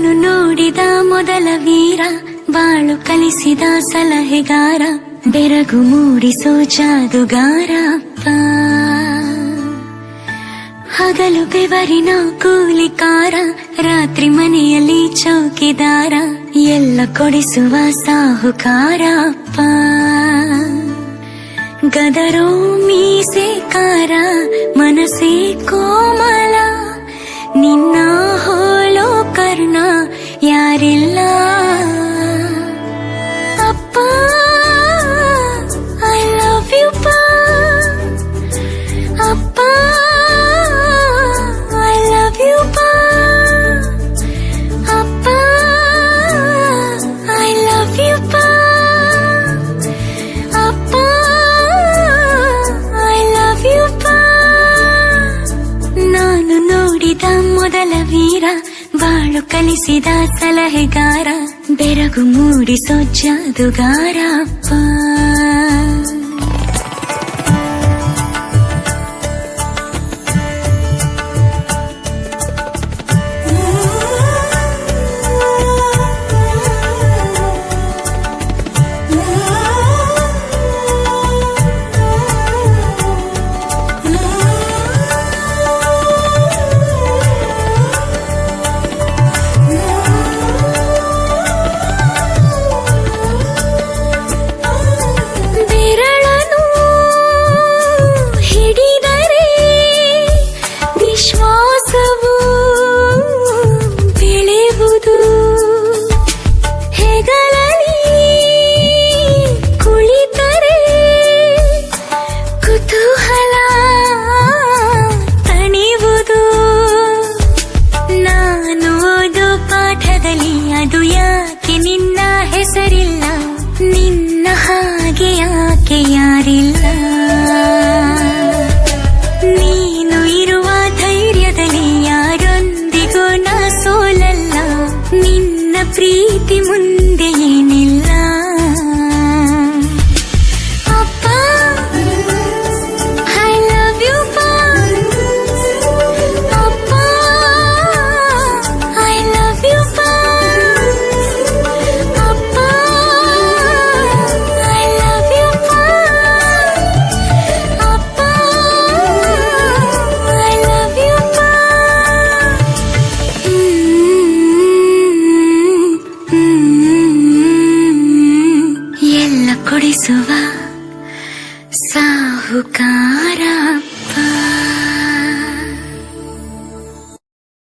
ನಾನು ನೋಡಿದ ಮೊದಲ ವೀರ, ಬಾಳು ಕಲಿಸಿದ ಸಲಹೆಗಾರ, ಬೆರಗು ಮೂಡಿಸೋ ಜಾದುಗಾರ ಅಪ್ಪ. ಹಗಲು ಬೆವರಿನ ಕೂಲಿಕಾರ, ರಾತ್ರಿ ಮನೆಯಲ್ಲಿ ಚೌಕಿದಾರ, ಎಲ್ಲ ಕೊಡಿಸುವ ಸಾಹುಕಾರ ಅಪ್ಪ. ಗದರೋ ಮೀಸೆಕಾರ, ಮನಸ್ಸೇ ಕೋಮಲ, ನಿನ್ನ ಹೋಲೋ ಕರ್ಣ ಯಾರಿಲ್ಲ ಅಪ್ಪ. ಐ ಲವ್ ಯು ಪಾ ಅಪ್ಪ, ಐ ಲವ್ ಯು ಪಾ ಅಪ್ಪ, ಐ ಲವ್ ಯು ಪಾ ಅಪ್ಪ, ಐ ಲವ್ ಯು ಪಾ. ನಾನು ನೋಡಿದ ಮೊದಲ ವೀರ, ಬಾಳು ಕಲಿಸಿದ ಸಲಹೆಗಾರ, ಬೆರಗು ಮೂಡಿಸೋ ಜಾದುಗಾರ ಅಪ್ಪ. ಅದು ಯಾಕೆ ನಿನ್ನ ಹೆಸರಿಲ್ಲ, ನಿನ್ನ ಹಾಗೆ ಯಾಕೆ ಯಾರಿಲ್ಲ. ನೀನು ಇರುವ ಧೈರ್ಯದಲ್ಲಿ ಯಾರೊಂದಿಗೂ ನಾ ಸೋಲಲ್ಲ, ನಿನ್ನ ಪ್ರೀತಿ ಮುಂದೆ